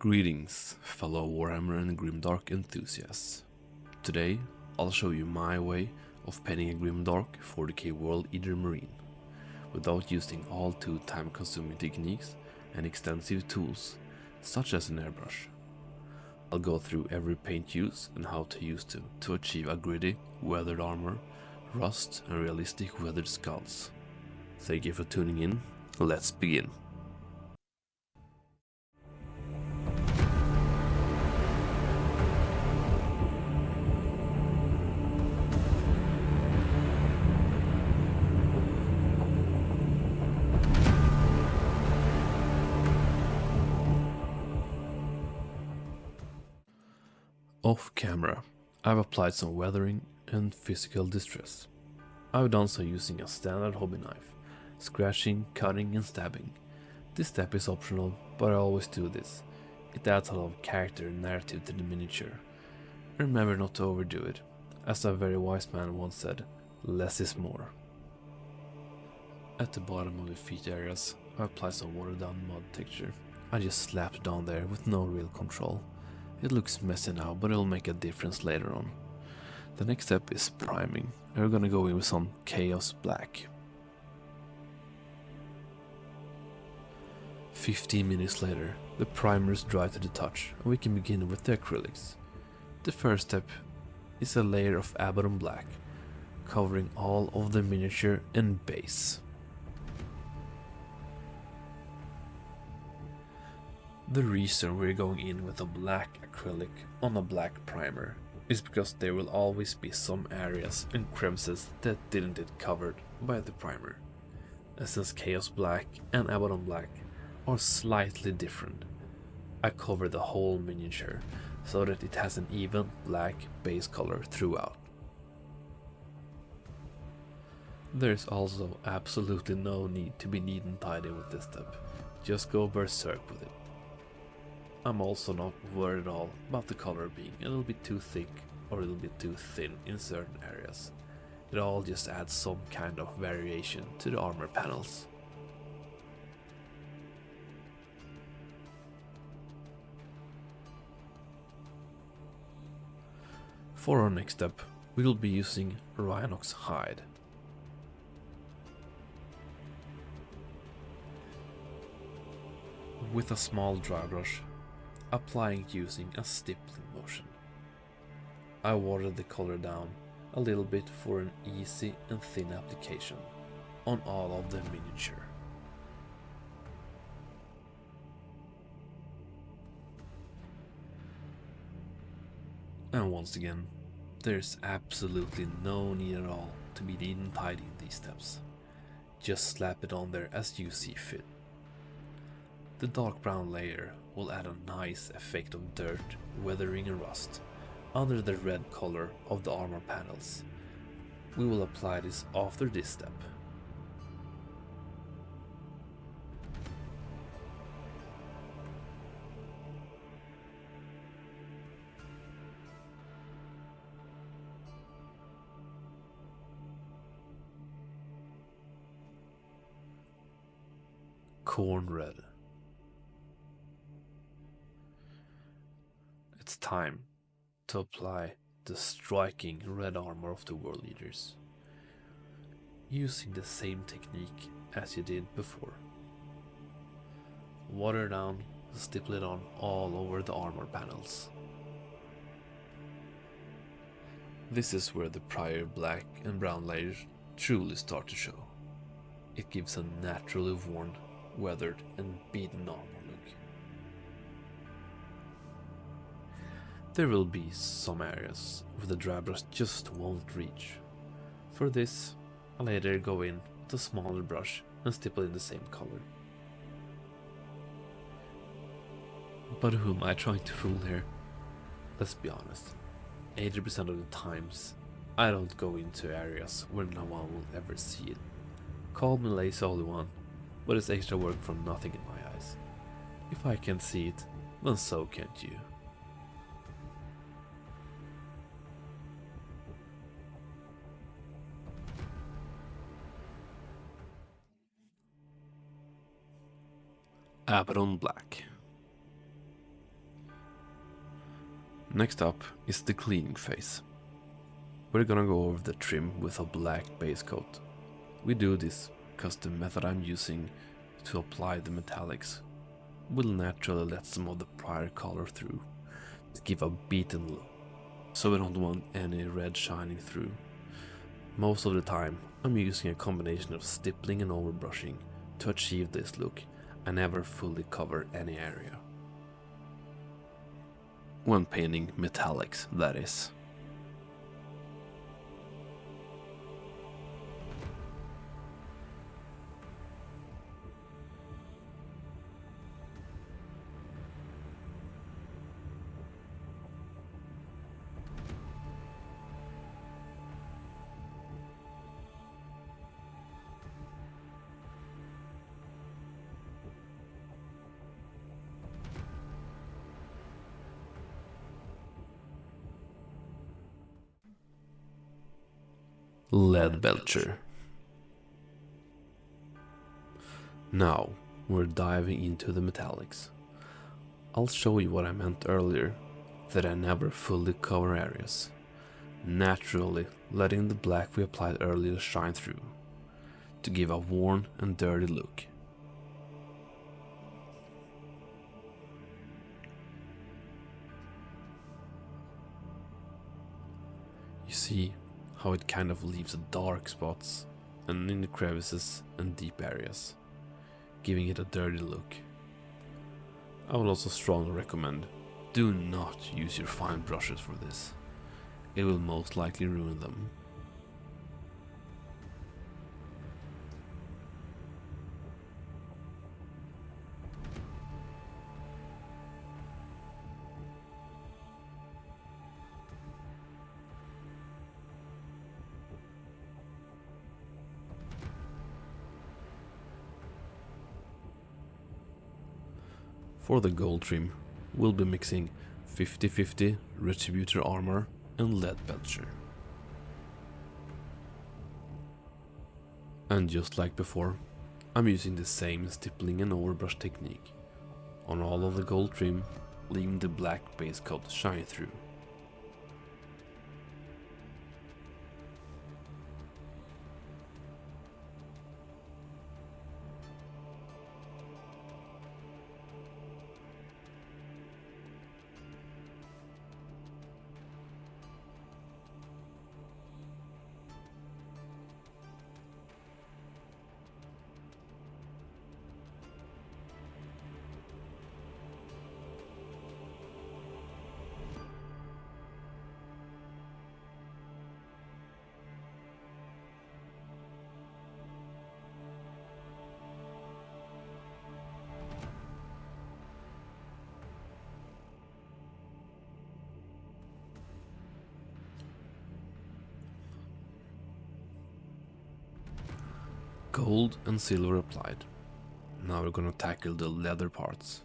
Greetings, fellow Warhammer and Grimdark enthusiasts. Today, I'll show you my way of painting a Grimdark 40k World Eater Marine, without using all too time-consuming techniques and extensive tools, such as an airbrush. I'll go through every paint use and how to use them to achieve a gritty, weathered armor, rust and realistic weathered skulls. Thank you for tuning in, let's begin. Off camera, I've applied some weathering and physical distress. I've done so using a standard hobby knife, scratching, cutting and stabbing. This step is optional, but I always do this. It adds a lot of character and narrative to the miniature. Remember not to overdo it. As a very wise man once said, less is more. At the bottom of the feet areas, I apply some watered down mud texture. I just slapped it down there with no real control. It looks messy now, but it'll make a difference later on. The next step is priming. We're gonna go in with some Chaos Black. 15 minutes later, the primer is dry to the touch and we can begin with the acrylics. The first step is a layer of Abaddon Black, covering all of the miniature and base. The reason we're going in with a black acrylic on a black primer is because there will always be some areas and crevices that didn't get covered by the primer. And since Chaos Black and Abaddon Black are slightly different, I cover the whole miniature so that it has an even black base color throughout. There's also absolutely no need to be neat and tidy with this step, just go berserk with it. I'm also not worried at all about the color being a little bit too thick or a little bit too thin in certain areas. It all just adds some kind of variation to the armor panels. For our next step, we will be using Rhinox hide. With a small dry brush, applying using a stippling motion. I watered the color down a little bit for an easy and thin application on all of the miniature. And once again, there's absolutely no need at all to be neat and tidy in these steps. Just slap it on there as you see fit. The dark brown layer will add a nice effect of dirt, weathering and rust under the red color of the armor panels. We will apply this after this step. Corn red. It's time to apply the striking red armor of the World Eaters, using the same technique as you did before. Water down and stipple it on all over the armor panels. This is where the prior black and brown layers truly start to show. It gives a naturally worn, weathered and beaten armor look. There will be some areas where the dry brush just won't reach. For this, I'll later go in with a smaller brush and stipple in the same color. But who am I trying to fool here? Let's be honest, 80% of the times I don't go into areas where no one will ever see it. Call me lazy all you want, but it's extra work for nothing in my eyes. If I can't see it, then so can't you. Abaddon Black. Next up is the cleaning phase. We're gonna go over the trim with a black base coat. We do this because the method I'm using to apply the metallics will naturally let some of the prior color through to give a beaten look, so we don't want any red shining through. Most of the time I'm using a combination of stippling and overbrushing to achieve this look and never fully cover any area. When painting metallics, that is. Lead belcher. Now we're diving into the metallics. I'll show you what I meant earlier, that I never fully cover areas, naturally letting the black we applied earlier shine through, to give a worn and dirty look. You see how it kind of leaves dark spots and in the crevices and deep areas, giving it a dirty look. I would also strongly recommend, do not use your fine brushes for this. It will most likely ruin them. For the gold trim, we'll be mixing 50-50 Retributor Armor and Lead Belcher. And just like before, I'm using the same stippling and overbrush technique on all of the gold trim, leaving the black base coat shine through. Gold and silver applied. Now we're gonna tackle the leather parts.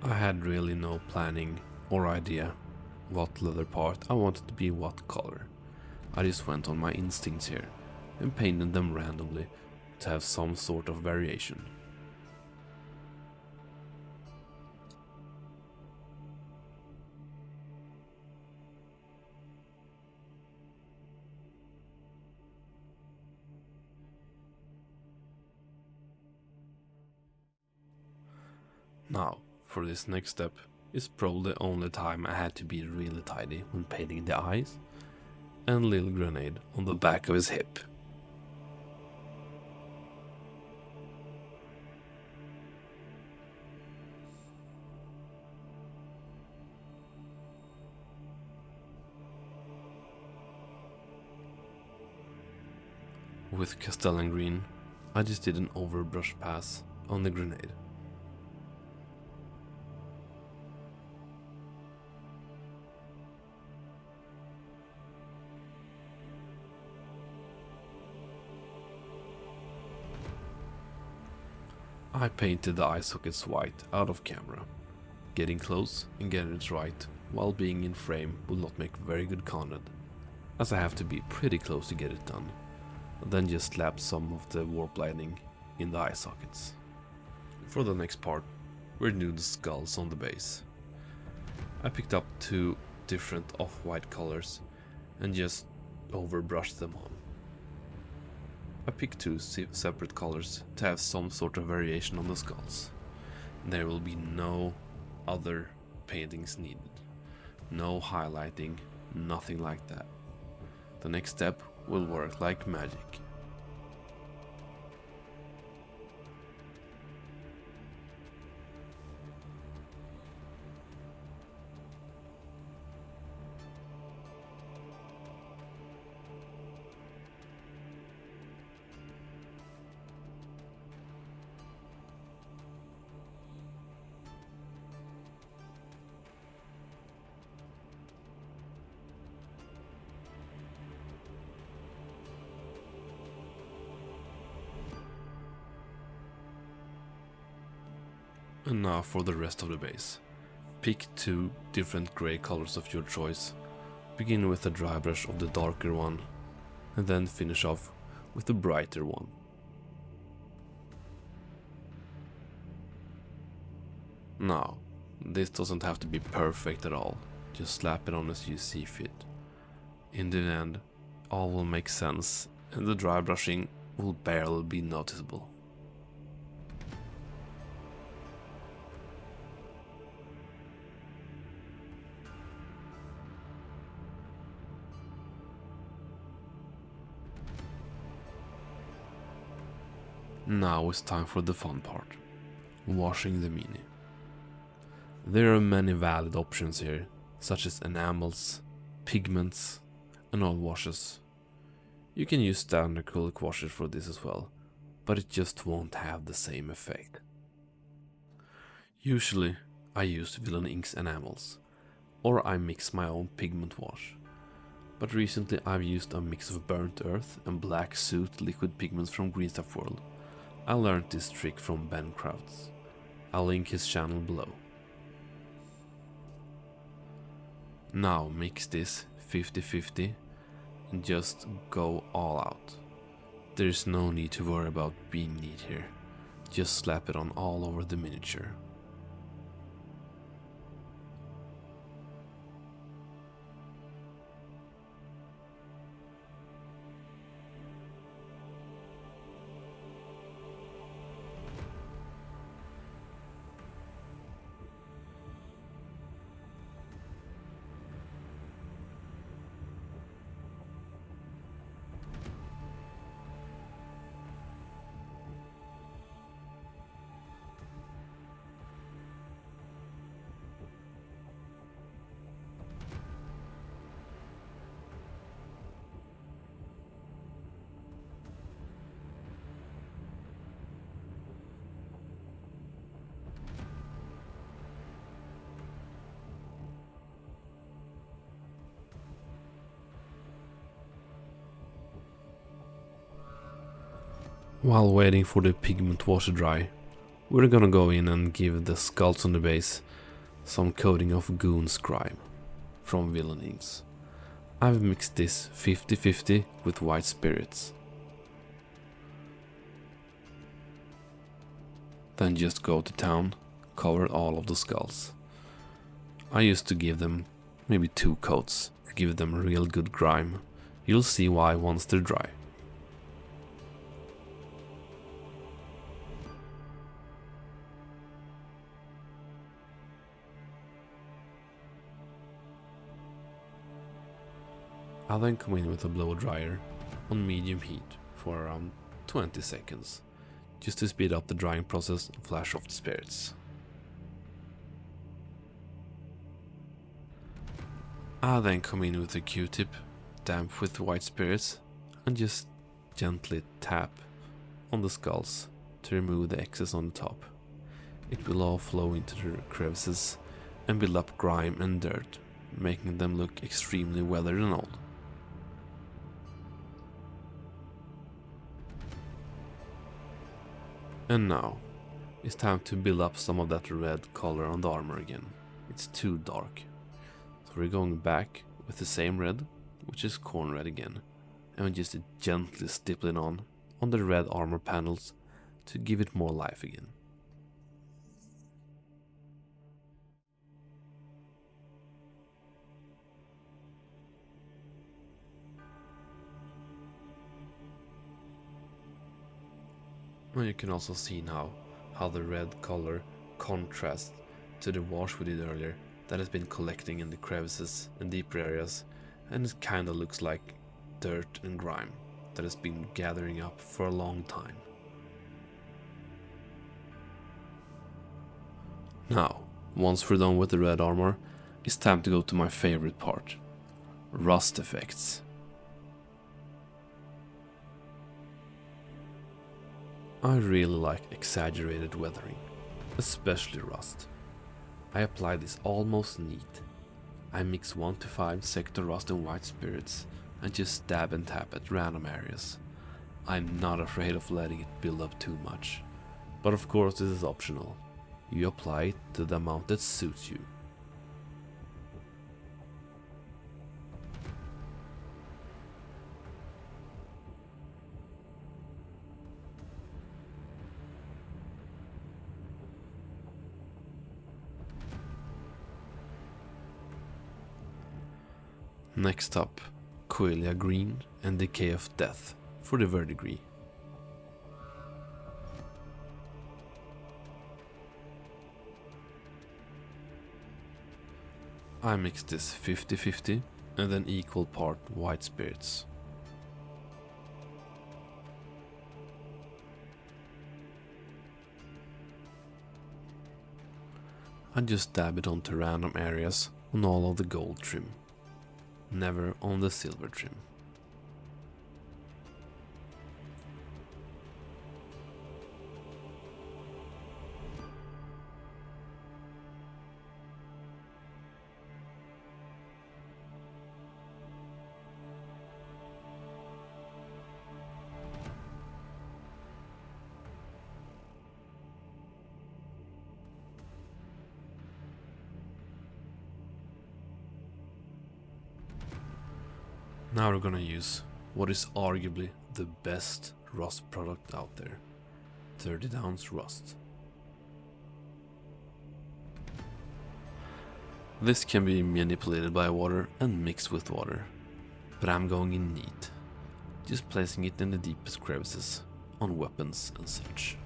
I had really no planning or idea what leather part I wanted to be what color. I just went on my instincts here and painted them randomly to have some sort of variation. Now, for this next step, is probably the only time I had to be really tidy when painting the eyes and little grenade on the back of his hip. With Castellan Green, I just did an overbrush pass on the grenade. I painted the eye sockets white out of camera. Getting close and getting it right while being in frame will not make very good content, as I have to be pretty close to get it done. then just slap some of the warp lining in the eye sockets. For the next part, we're doing the skulls on the base. I picked up 2 different off-white colors and just overbrushed them on. I picked 2 separate colors to have some sort of variation on the skulls. There will be no other paintings needed. No highlighting, nothing like that. The next step will work like magic. And now for the rest of the base. Pick 2 different grey colors of your choice. Begin with a dry brush of the darker one, and then finish off with the brighter one. Now, this doesn't have to be perfect at all, just slap it on as you see fit. In the end, all will make sense and the dry brushing will barely be noticeable. Now it's time for the fun part, washing the Mini. There are many valid options here, such as enamels, pigments and oil washes. You can use standard acrylic washes for this as well, but it just won't have the same effect. Usually I use Villain Inks enamels, or I mix my own pigment wash. But recently I've used a mix of burnt earth and black soot liquid pigments from Greenstuff World. I learned this trick from benecraft. I'll link his channel below. Now mix this 50-50 and just go all out. There's no need to worry about being neat here. Just slap it on all over the miniature. While waiting for the pigment wash to dry, we're gonna go in and give the skulls on the base some coating of Goon's Grime from Villain Inks. I've mixed this 50-50 with white spirits. Then just go to town, cover all of the skulls. I used to give them maybe 2 coats to give them real good grime. You'll see why once they're dry. I'll then come in with a blow dryer on medium heat for around 20 seconds, just to speed up the drying process and flash off the spirits. I'll then come in with a Q-tip, damp with white spirits, and just gently tap on the skulls to remove the excess on the top. It will all flow into the crevices and build up grime and dirt, making them look extremely weathered and old. And now, it's time to build up some of that red color on the armor again. It's too dark. So we're going back with the same red, which is corn red again, and just gently stipple it on the red armor panels to give it more life again. And you can also see now how the red color contrasts to the wash we did earlier that has been collecting in the crevices and deeper areas, and it kinda looks like dirt and grime that has been gathering up for a long time. Now, once we're done with the red armor, it's time to go to my favorite part, rust effects. I really like exaggerated weathering, especially rust. I apply this almost neat. I mix 1 to 5 sector rust and white spirits and just dab and tap at random areas. I'm not afraid of letting it build up too much, but of course this is optional. You apply it to the amount that suits you. Next up, Coelia Green and Decay of Death for the verdigris. I mix this 50-50 and an equal part white spirits. I just dab it onto random areas on all of the gold trim, never on the silver trim. Now we're gonna use what is arguably the best rust product out there, 30 ounce rust. This can be manipulated by water and mixed with water, but I'm going in neat, just placing it in the deepest crevices on weapons and such.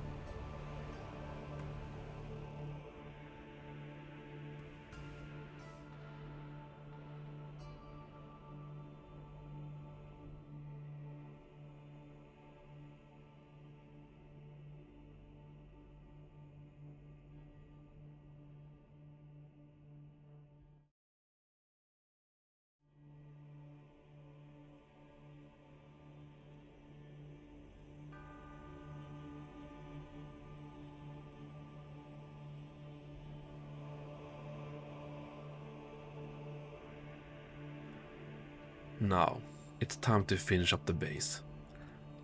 Now, it's time to finish up the base.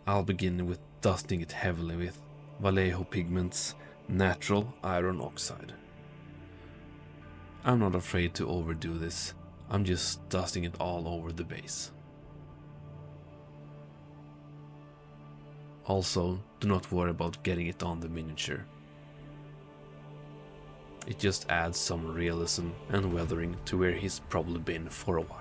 I'll begin with dusting it heavily with Vallejo Pigment's natural iron oxide. I'm not afraid to overdo this, I'm just dusting it all over the base. Also, do not worry about getting it on the miniature. It just adds some realism and weathering to where he's probably been for a while.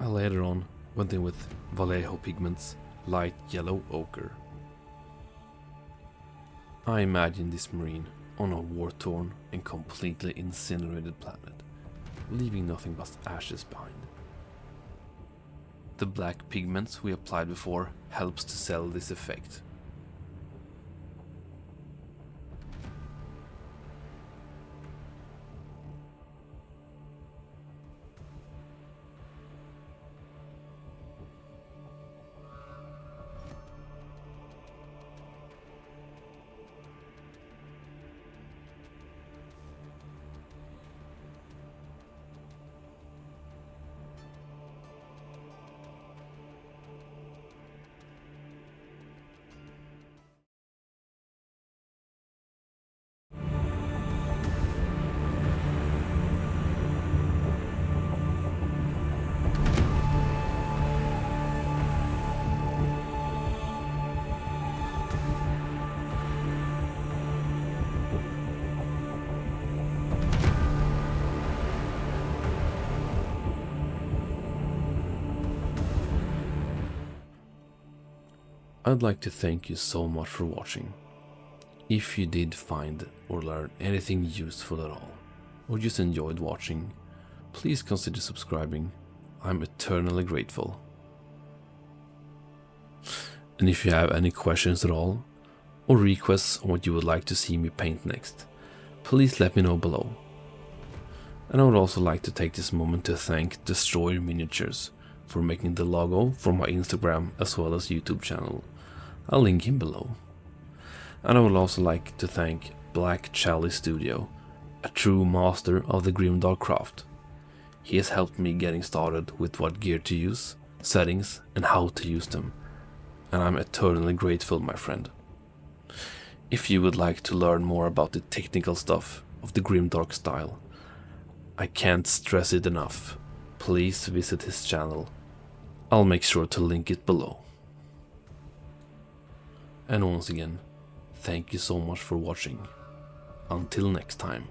I later on went in with Vallejo Pigment's light yellow ochre. I imagine this marine on a war-torn and completely incinerated planet, leaving nothing but ashes behind. The black pigments we applied before helps to sell this effect. I'd like to thank you so much for watching. If you did find or learn anything useful at all, or just enjoyed watching, please consider subscribing. I'm eternally grateful. And if you have any questions at all, or requests on what you would like to see me paint next, please let me know below. And I would also like to take this moment to thank Destroyer Miniatures for making the logo for my Instagram as well as YouTube channel. I'll link him below. And I would also like to thank Black Chalice Studio, a true master of the GRIMDARK craft. He has helped me getting started with what gear to use, settings, and how to use them. And I'm eternally grateful, my friend. If you would like to learn more about the technical stuff of the GRIMDARK style, I can't stress it enough. Please visit his channel. I'll make sure to link it below. And once again, thank you so much for watching. Until next time.